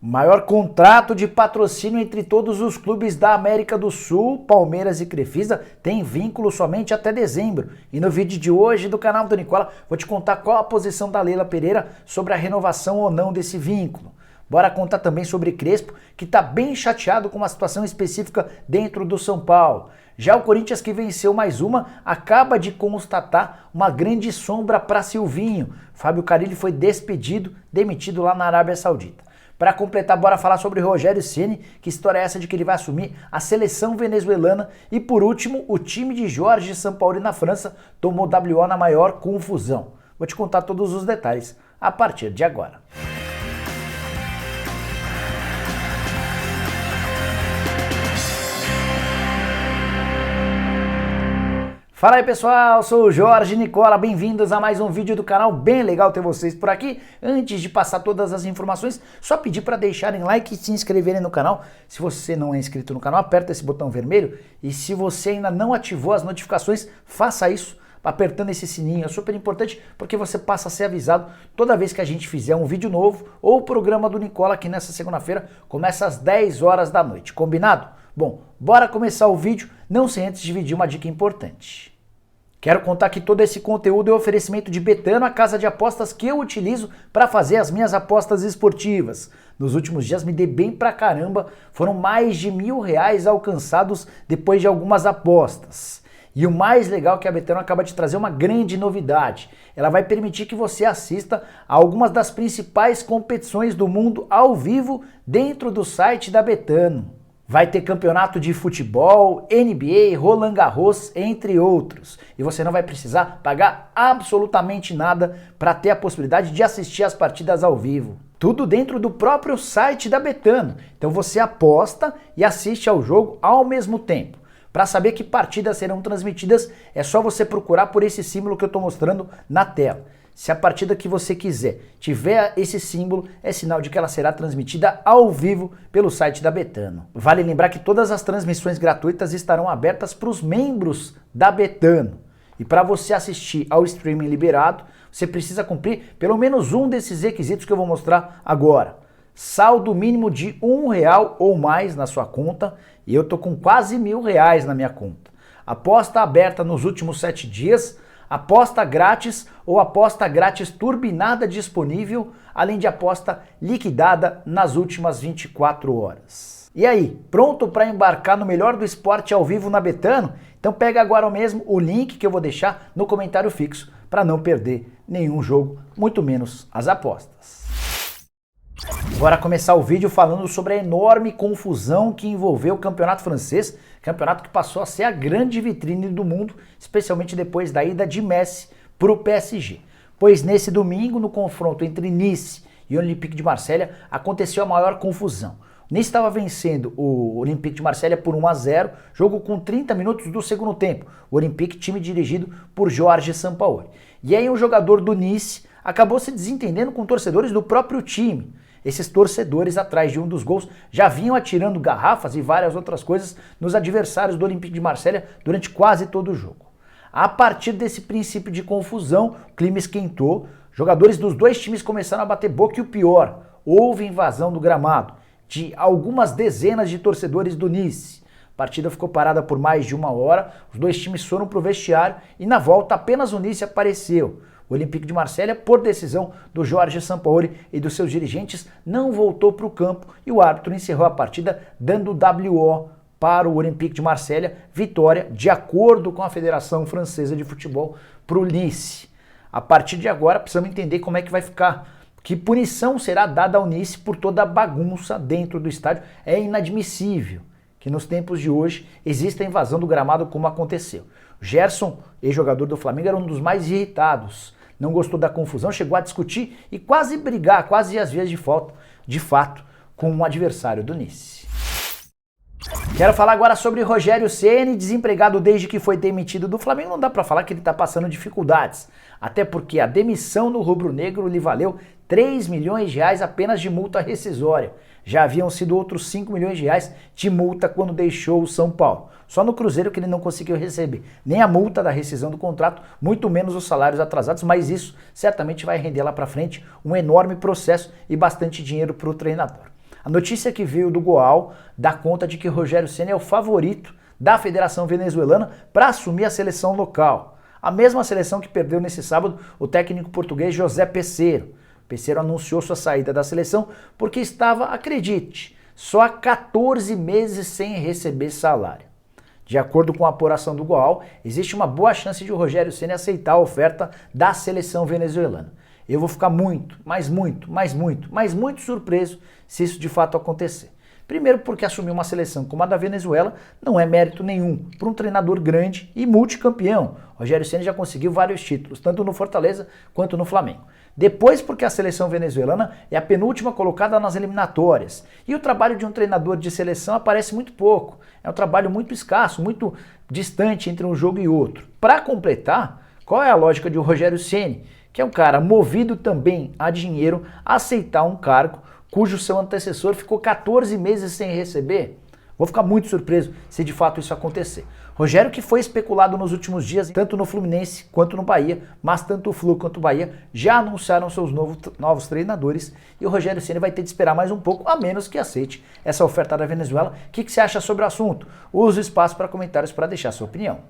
Maior contrato de patrocínio entre todos os clubes da América do Sul, Palmeiras e Crefisa, tem vínculo somente até dezembro. E no vídeo de hoje do canal do Nicola, vou te contar qual a posição da Leila Pereira sobre a renovação ou não desse vínculo. Bora contar também sobre Crespo, que está bem chateado com uma situação específica dentro do São Paulo. Já o Corinthians, que venceu mais uma, acaba de constatar uma grande sombra para Silvinho. Fábio Carille foi demitido lá na Arábia Saudita. Para completar, bora falar sobre Rogério Ceni, que história é essa de que ele vai assumir a seleção venezuelana. E por último, o time de Jorge Sampaoli na França tomou WO na maior confusão. Vou te contar todos os detalhes a partir de agora. Fala aí pessoal, sou o Jorge Nicola, bem-vindos a mais um vídeo do canal, bem legal ter vocês por aqui. Antes de passar todas as informações, só pedir para deixarem like e se inscreverem no canal. Se você não é inscrito no canal, aperta esse botão vermelho e se você ainda não ativou as notificações, faça isso apertando esse sininho, é super importante porque você passa a ser avisado toda vez que a gente fizer um vídeo novo ou o programa do Nicola, que nessa segunda-feira começa às 10 horas da noite, combinado? Bom, bora começar o vídeo, não sem antes dividir uma dica importante. Quero contar que todo esse conteúdo é oferecimento de Betano, a casa de apostas que eu utilizo para fazer as minhas apostas esportivas. Nos últimos dias me dei bem pra caramba, foram mais de R$1.000 alcançados depois de algumas apostas. E o mais legal é que a Betano acaba de trazer uma grande novidade. Ela vai permitir que você assista a algumas das principais competições do mundo ao vivo dentro do site da Betano. Vai ter campeonato de futebol, NBA, Roland Garros, entre outros. E você não vai precisar pagar absolutamente nada para ter a possibilidade de assistir as partidas ao vivo. Tudo dentro do próprio site da Betano. Então você aposta e assiste ao jogo ao mesmo tempo. Para saber que partidas serão transmitidas, é só você procurar por esse símbolo que eu estou mostrando na tela. Se a partida que você quiser tiver esse símbolo, é sinal de que ela será transmitida ao vivo pelo site da Betano. Vale lembrar que todas as transmissões gratuitas estarão abertas para os membros da Betano. E para você assistir ao streaming liberado, você precisa cumprir pelo menos um desses requisitos que eu vou mostrar agora. Saldo mínimo de R$1 ou mais na sua conta, e eu tô com quase R$1.000 na minha conta. Aposta aberta nos últimos 7 dias, aposta grátis ou aposta grátis turbinada disponível, além de aposta liquidada nas últimas 24 horas. E aí, pronto para embarcar no melhor do esporte ao vivo na Betano? Então pega agora mesmo o link que eu vou deixar no comentário fixo para não perder nenhum jogo, muito menos as apostas. Bora começar o vídeo falando sobre a enorme confusão que envolveu o campeonato francês, campeonato que passou a ser a grande vitrine do mundo, especialmente depois da ida de Messi para o PSG. Pois nesse domingo, no confronto entre Nice e o Olympique de Marselha, aconteceu a maior confusão. O Nice estava vencendo o Olympique de Marselha por 1-0, jogo com 30 minutos do segundo tempo. O Olympique, time dirigido por Jorge Sampaoli. E aí um jogador do Nice acabou se desentendendo com torcedores do próprio time. Esses torcedores, atrás de um dos gols, já vinham atirando garrafas e várias outras coisas nos adversários do Olympique de Marselha durante quase todo o jogo. A partir desse princípio de confusão, o clima esquentou, jogadores dos dois times começaram a bater boca e o pior, houve invasão do gramado de algumas dezenas de torcedores do Nice. A partida ficou parada por mais de 1 hora, os dois times foram para o vestiário e na volta apenas o Nice apareceu. O Olympique de Marselha, por decisão do Jorge Sampaoli e dos seus dirigentes, não voltou para o campo e o árbitro encerrou a partida dando WO para o Olympique de Marselha, vitória de acordo com a Federação Francesa de Futebol para o Nice. A partir de agora precisamos entender como é que vai ficar, que punição será dada ao Nice por toda a bagunça dentro do estádio. É inadmissível que nos tempos de hoje exista a invasão do gramado como aconteceu. O Gerson, ex-jogador do Flamengo, era um dos mais irritados. Não gostou da confusão, chegou a discutir e quase brigar, quase às vezes de fato, com um adversário do Nice. Quero falar agora sobre Rogério Ceni, desempregado desde que foi demitido do Flamengo. Não dá para falar que ele está passando dificuldades, até porque a demissão no rubro-negro lhe valeu R$3 milhões apenas de multa rescisória. Já haviam sido outros R$5 milhões de multa quando deixou o São Paulo. Só no Cruzeiro que ele não conseguiu receber nem a multa da rescisão do contrato, muito menos os salários atrasados, mas isso certamente vai render lá para frente um enorme processo e bastante dinheiro para o treinador. A notícia que veio do Goal dá conta de que Rogério Ceni é o favorito da Federação Venezuelana para assumir a seleção local. A mesma seleção que perdeu nesse sábado o técnico português José Peseiro. Peseiro anunciou sua saída da seleção porque estava, acredite, só há 14 meses sem receber salário. De acordo com a apuração do Goal, existe uma boa chance de o Rogério Ceni aceitar a oferta da seleção venezuelana. Eu vou ficar muito surpreso se isso de fato acontecer. Primeiro porque assumir uma seleção como a da Venezuela não é mérito nenhum para um treinador grande e multicampeão. Rogério Ceni já conseguiu vários títulos, tanto no Fortaleza quanto no Flamengo. Depois porque a seleção venezuelana é a penúltima colocada nas eliminatórias. E o trabalho de um treinador de seleção aparece muito pouco. É um trabalho muito escasso, muito distante entre um jogo e outro. Para completar, qual é a lógica de Rogério Ceni, que é um cara movido também a dinheiro, aceitar um cargo cujo seu antecessor ficou 14 meses sem receber? Vou ficar muito surpreso se de fato isso acontecer. Rogério, que foi especulado nos últimos dias, tanto no Fluminense quanto no Bahia, mas tanto o Flu quanto o Bahia já anunciaram seus novos treinadores e o Rogério Ceni vai ter de esperar mais um pouco, a menos que aceite essa oferta da Venezuela. O que você acha sobre o assunto? Use o espaço para comentários para deixar sua opinião.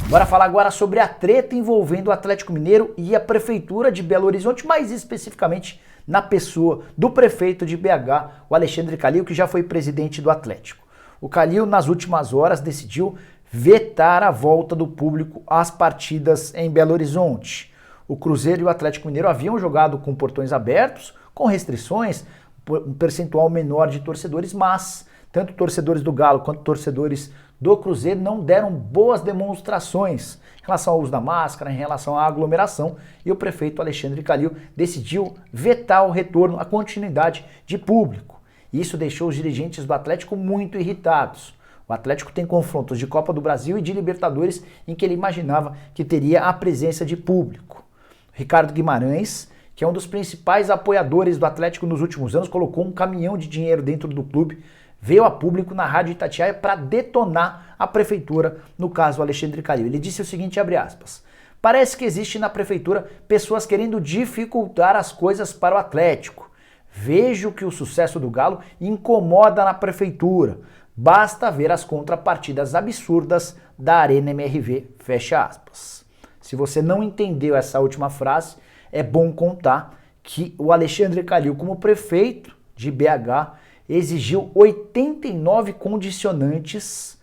Bora falar agora sobre a treta envolvendo o Atlético Mineiro e a Prefeitura de Belo Horizonte, mais especificamente na pessoa do prefeito de BH, o Alexandre Calil, que já foi presidente do Atlético. O Calil, nas últimas horas, decidiu vetar a volta do público às partidas em Belo Horizonte. O Cruzeiro e o Atlético Mineiro haviam jogado com portões abertos, com restrições, um percentual menor de torcedores, mas tanto torcedores do Galo quanto torcedores do Cruzeiro não deram boas demonstrações em relação ao uso da máscara, em relação à aglomeração, e o prefeito Alexandre Calil decidiu vetar o retorno, a continuidade de público. Isso deixou os dirigentes do Atlético muito irritados. O Atlético tem confrontos de Copa do Brasil e de Libertadores em que ele imaginava que teria a presença de público. Ricardo Guimarães, que é um dos principais apoiadores do Atlético nos últimos anos, colocou um caminhão de dinheiro dentro do clube, veio a público na Rádio Itatiaia para detonar a prefeitura, no caso Alexandre Calil. Ele disse o seguinte, abre aspas, parece que existe na prefeitura pessoas querendo dificultar as coisas para o Atlético. Vejo que o sucesso do Galo incomoda na prefeitura. Basta ver as contrapartidas absurdas da Arena MRV, fecha aspas. Se você não entendeu essa última frase, é bom contar que o Alexandre Calil, como prefeito de BH, exigiu 89 condicionantes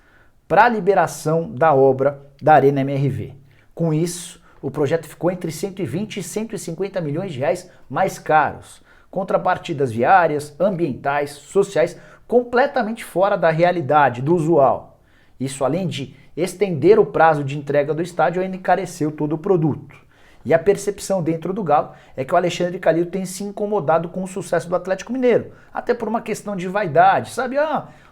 para a liberação da obra da Arena MRV. Com isso, o projeto ficou entre 120 e 150 milhões de reais mais caros. Contrapartidas viárias, ambientais, sociais, completamente fora da realidade, do usual. Isso, além de estender o prazo de entrega do estádio, ainda encareceu todo o produto. E a percepção dentro do Galo é que o Alexandre Calil tem se incomodado com o sucesso do Atlético Mineiro, até por uma questão de vaidade, sabe?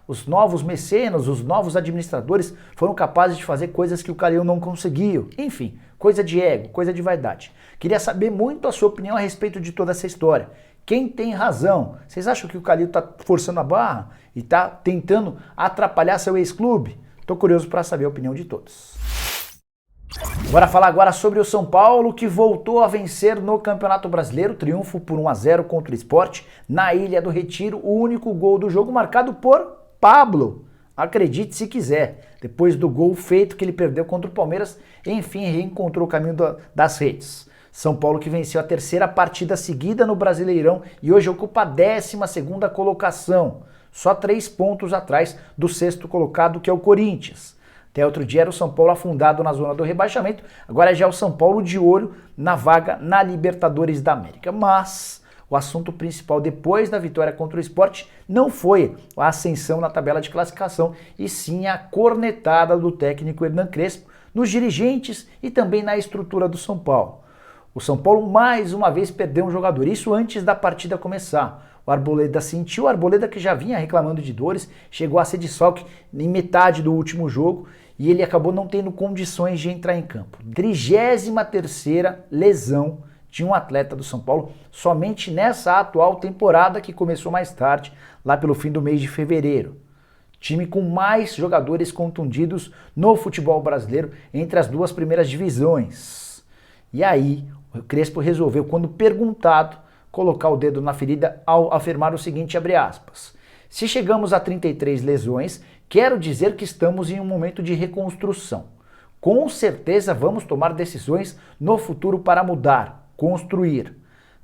Os novos mecenas, os novos administradores foram capazes de fazer coisas que o Calil não conseguiu. Enfim, coisa de ego, coisa de vaidade. Queria saber muito a sua opinião a respeito de toda essa história. Quem tem razão? Vocês acham que o Calil está forçando a barra e está tentando atrapalhar seu ex-clube? Estou curioso para saber a opinião de todos. Bora falar agora sobre o São Paulo, que voltou a vencer no Campeonato Brasileiro, triunfo por 1-0 contra o Sport na Ilha do Retiro, o único gol do jogo marcado por Pablo. Acredite se quiser, depois do gol feito que ele perdeu contra o Palmeiras, enfim reencontrou o caminho das redes. São Paulo que venceu a terceira partida seguida no Brasileirão e hoje ocupa a 12ª colocação, só 3 pontos atrás do 6º colocado, que é o Corinthians. Até outro dia era o São Paulo afundado na zona do rebaixamento, agora já é o São Paulo de olho na vaga na Libertadores da América. Mas o assunto principal depois da vitória contra o Sport não foi a ascensão na tabela de classificação, e sim a cornetada do técnico Hernan Crespo nos dirigentes e também na estrutura do São Paulo. O São Paulo mais uma vez perdeu um jogador, isso antes da partida começar. O Arboleda sentiu, o Arboleda que já vinha reclamando de dores, chegou a ser desfalque em metade do último jogo e ele acabou não tendo condições de entrar em campo. 33ª lesão de um atleta do São Paulo somente nessa atual temporada, que começou mais tarde, lá pelo fim do mês de fevereiro. Time com mais jogadores contundidos no futebol brasileiro entre as 2 primeiras divisões. E aí, o Crespo resolveu, quando perguntado colocar o dedo na ferida ao afirmar o seguinte, abre aspas, se chegamos a 33 lesões, quero dizer que estamos em um momento de reconstrução. Com certeza vamos tomar decisões no futuro para mudar, construir,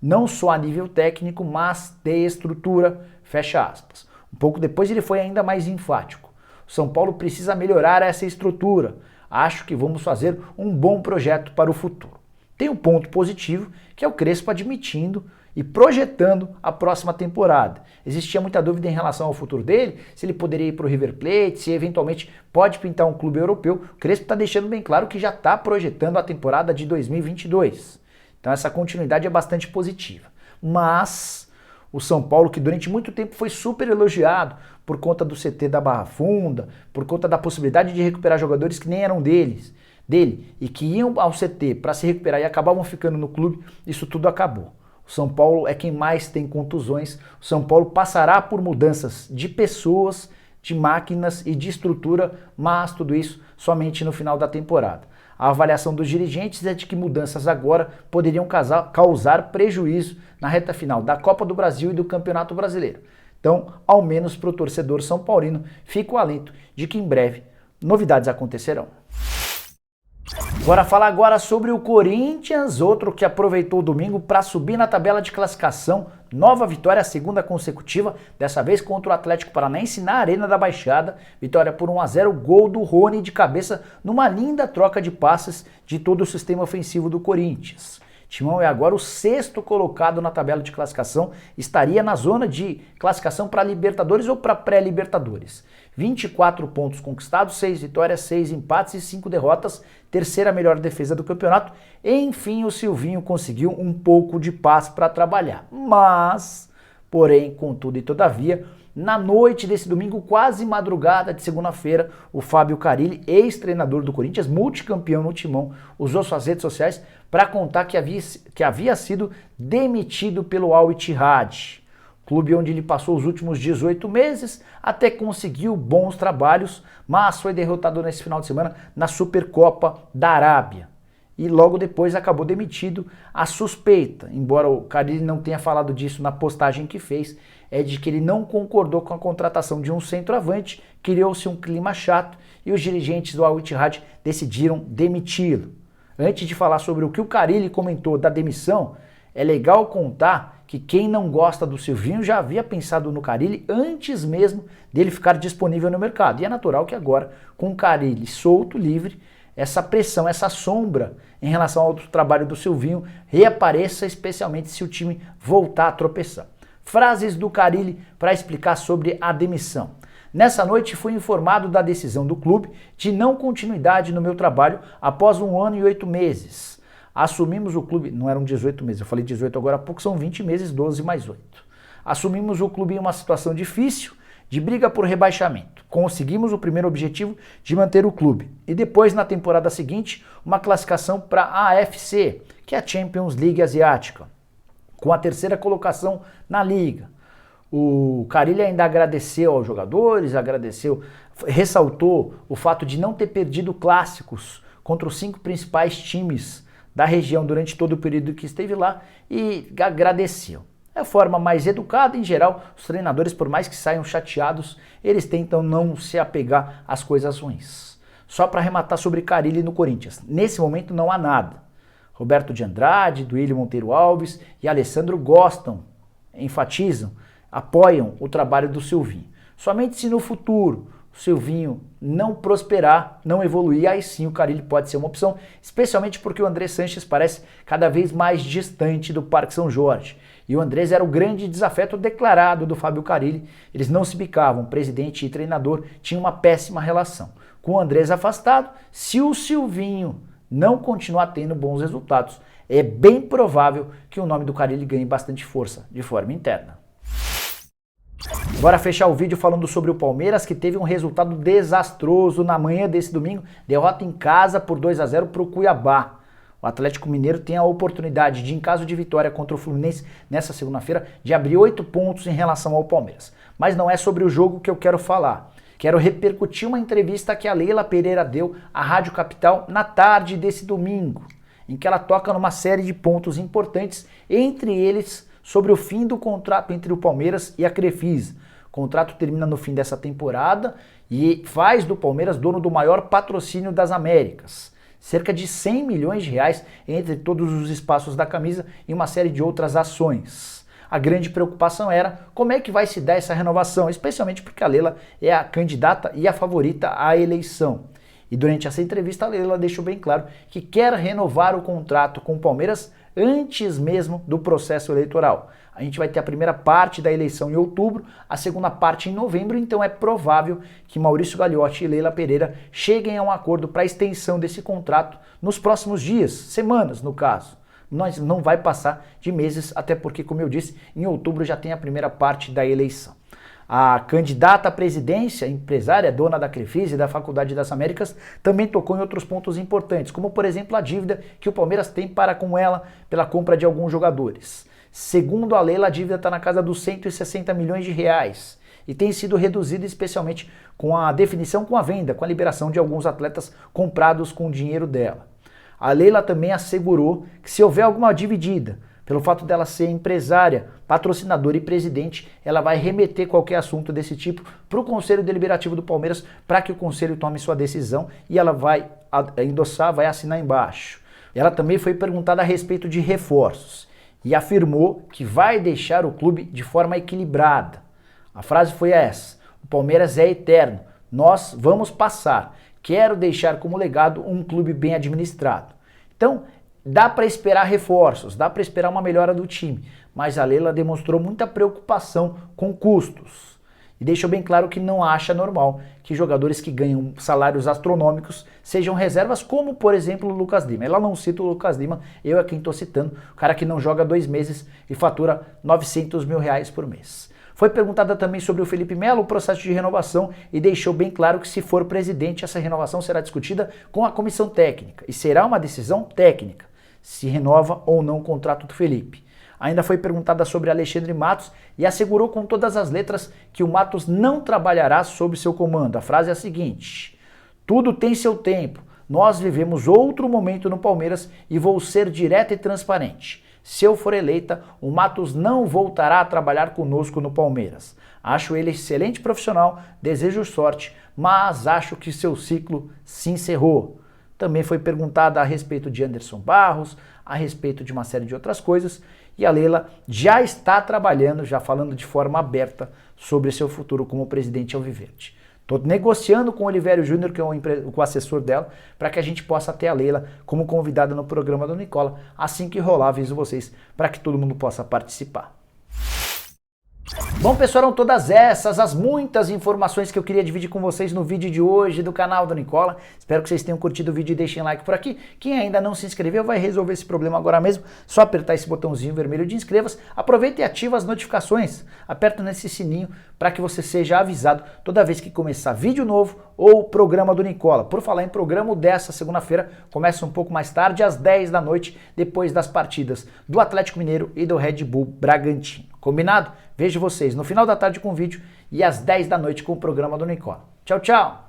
não só a nível técnico, mas de estrutura, fecha aspas. Um pouco depois ele foi ainda mais enfático. O São Paulo precisa melhorar essa estrutura. Acho que vamos fazer um bom projeto para o futuro. Tem um ponto positivo, que é o Crespo admitindo e projetando a próxima temporada. Existia muita dúvida em relação ao futuro dele, se ele poderia ir para o River Plate, se eventualmente pode pintar um clube europeu. O Crespo está deixando bem claro que já está projetando a temporada de 2022. Então essa continuidade é bastante positiva. Mas o São Paulo, que durante muito tempo foi super elogiado por conta do CT da Barra Funda, por conta da possibilidade de recuperar jogadores que nem eram dele, e que iam ao CT para se recuperar e acabavam ficando no clube, isso tudo acabou. O São Paulo é quem mais tem contusões. O São Paulo passará por mudanças de pessoas, de máquinas e de estrutura, mas tudo isso somente no final da temporada. A avaliação dos dirigentes é de que mudanças agora poderiam causar prejuízo na reta final da Copa do Brasil e do Campeonato Brasileiro. Então, ao menos para o torcedor são paulino, fica o alento de que em breve novidades acontecerão. Bora falar agora sobre o Corinthians, outro que aproveitou o domingo para subir na tabela de classificação. Nova vitória, segunda consecutiva, dessa vez contra o Atlético Paranaense na Arena da Baixada. Vitória por 1-0, gol do Rony de cabeça numa linda troca de passes de todo o sistema ofensivo do Corinthians. Timão é agora o 6º colocado na tabela de classificação, estaria na zona de classificação para Libertadores ou para pré-Libertadores. 24 pontos conquistados, 6 vitórias, 6 empates e 5 derrotas, terceira melhor defesa do campeonato. Enfim, o Silvinho conseguiu um pouco de paz para trabalhar. Mas, porém, contudo e todavia, na noite desse domingo, quase madrugada de segunda-feira, o Fábio Carille, ex-treinador do Corinthians, multicampeão no Timão, usou suas redes sociais para contar que havia sido demitido pelo Al Ittihad, clube onde ele passou os últimos 18 meses, até conseguiu bons trabalhos, mas foi derrotado nesse final de semana na Supercopa da Arábia. E logo depois acabou demitido. A suspeita, embora o Carille não tenha falado disso na postagem que fez, é de que ele não concordou com a contratação de um centroavante, criou-se um clima chato e os dirigentes do Al Ittihad decidiram demiti-lo. Antes de falar sobre o que o Carille comentou da demissão, é legal contar que quem não gosta do Silvinho já havia pensado no Carille antes mesmo dele ficar disponível no mercado. E é natural que agora, com o Carille solto, livre, essa pressão, essa sombra em relação ao trabalho do Silvinho reapareça, especialmente se o time voltar a tropeçar. Frases do Carille para explicar sobre a demissão. Nessa noite fui informado da decisão do clube de não continuidade no meu trabalho após 1 ano e 8 meses. Assumimos o clube, não eram 18 meses, eu falei 18 agora há pouco, são 20 meses, 12 mais 8. Assumimos o clube em uma situação difícil, de briga por rebaixamento. Conseguimos o primeiro objetivo de manter o clube. E depois, na temporada seguinte, uma classificação para a AFC, que é a Champions League Asiática, com a terceira colocação na liga. O Carille ainda agradeceu aos jogadores, ressaltou o fato de não ter perdido clássicos contra os 5 principais times da região durante todo o período que esteve lá e agradeceu. É a forma mais educada, em geral, os treinadores, por mais que saiam chateados, eles tentam não se apegar às coisas ruins. Só para arrematar sobre Carille no Corinthians, nesse momento não há nada. Roberto de Andrade, Duílio Monteiro Alves e Alessandro gostam, enfatizam, apoiam o trabalho do Silvinho. Somente se no futuro o Silvinho não prosperar, não evoluir, aí sim o Carille pode ser uma opção, especialmente porque o André Sanches parece cada vez mais distante do Parque São Jorge. E o Andrés era o grande desafeto declarado do Fábio Carille. Eles não se bicavam, presidente e treinador tinham uma péssima relação. Com o Andrés afastado, se o Silvinho não continuar tendo bons resultados, é bem provável que o nome do Carille ganhe bastante força de forma interna. Bora fechar o vídeo falando sobre o Palmeiras, que teve um resultado desastroso na manhã desse domingo, derrota em casa por 2-0 para o Cuiabá. O Atlético Mineiro tem a oportunidade de, em caso de vitória contra o Fluminense nessa segunda-feira, de abrir 8 pontos em relação ao Palmeiras. Mas não é sobre o jogo que eu quero falar. Quero repercutir uma entrevista que a Leila Pereira deu à Rádio Capital na tarde desse domingo, em que ela toca numa série de pontos importantes, entre eles sobre o fim do contrato entre o Palmeiras e a Crefisa. O contrato termina no fim dessa temporada e faz do Palmeiras dono do maior patrocínio das Américas. Cerca de 100 milhões de reais entre todos os espaços da camisa e uma série de outras ações. A grande preocupação era como é que vai se dar essa renovação, especialmente porque a Leila é a candidata e a favorita à eleição. E durante essa entrevista a Leila deixou bem claro que quer renovar o contrato com o Palmeiras antes mesmo do processo eleitoral. A gente vai ter a primeira parte da eleição em outubro, a segunda parte em novembro, então é provável que Maurício Gagliotti e Leila Pereira cheguem a um acordo para a extensão desse contrato nos próximos dias, semanas no caso. Nós não vai passar de meses, até porque, como eu disse, em outubro já tem a primeira parte da eleição. A candidata à presidência, empresária, dona da Crefisa e da Faculdade das Américas, também tocou em outros pontos importantes, como por exemplo a dívida que o Palmeiras tem para com ela pela compra de alguns jogadores. Segundo a Leila, a dívida está na casa dos 160 milhões de reais e tem sido reduzida especialmente com a definição com a venda, com a liberação de alguns atletas comprados com o dinheiro dela. A Leila também assegurou que se houver alguma dividida, pelo fato dela ser empresária, patrocinadora e presidente, ela vai remeter qualquer assunto desse tipo para o Conselho Deliberativo do Palmeiras para que o Conselho tome sua decisão e ela vai endossar, vai assinar embaixo. Ela também foi perguntada a respeito de reforços e afirmou que vai deixar o clube de forma equilibrada. A frase foi essa: o Palmeiras é eterno, nós vamos passar. Quero deixar como legado um clube bem administrado. Então, dá para esperar reforços, dá para esperar uma melhora do time, mas a Leila demonstrou muita preocupação com custos. E deixou bem claro que não acha normal que jogadores que ganham salários astronômicos sejam reservas, como por exemplo o Lucas Lima. Ela não cita o Lucas Lima, eu é quem estou citando, o cara que não joga 2 meses e fatura 900 mil reais por mês. Foi perguntada também sobre o Felipe Melo, o processo de renovação, e deixou bem claro que se for presidente, essa renovação será discutida com a comissão técnica, e será uma decisão técnica, se renova ou não o contrato do Felipe. Ainda foi perguntada sobre Alexandre Matos e assegurou com todas as letras que o Matos não trabalhará sob seu comando. A frase é a seguinte: tudo tem seu tempo, nós vivemos outro momento no Palmeiras e vou ser direta e transparente. Se eu for eleita, o Matos não voltará a trabalhar conosco no Palmeiras. Acho ele excelente profissional, desejo sorte, mas acho que seu ciclo se encerrou. Também foi perguntada a respeito de Anderson Barros, a respeito de uma série de outras coisas, e a Leila já está trabalhando, já falando de forma aberta sobre seu futuro como presidente alviverde. Estou negociando com o Olivério Júnior, que é o assessor dela, para que a gente possa ter a Leila como convidada no programa do Nicola. Assim que rolar, aviso vocês, para que todo mundo possa participar. Bom, pessoal, eram todas essas as muitas informações que eu queria dividir com vocês no vídeo de hoje do canal do Nicola. Espero que vocês tenham curtido o vídeo e deixem like por aqui. Quem ainda não se inscreveu vai resolver esse problema agora mesmo. Só apertar esse botãozinho vermelho de inscreva-se. Aproveita e ativa as notificações. Aperta nesse sininho para que você seja avisado toda vez que começar vídeo novo ou programa do Nicola. Por falar em programa, o dessa segunda-feira começa um pouco mais tarde, às 10 da noite, depois das partidas do Atlético Mineiro e do Red Bull Bragantino. Combinado? Vejo vocês no final da tarde com o vídeo e às 10 da noite com o programa do Nicola. Tchau, tchau!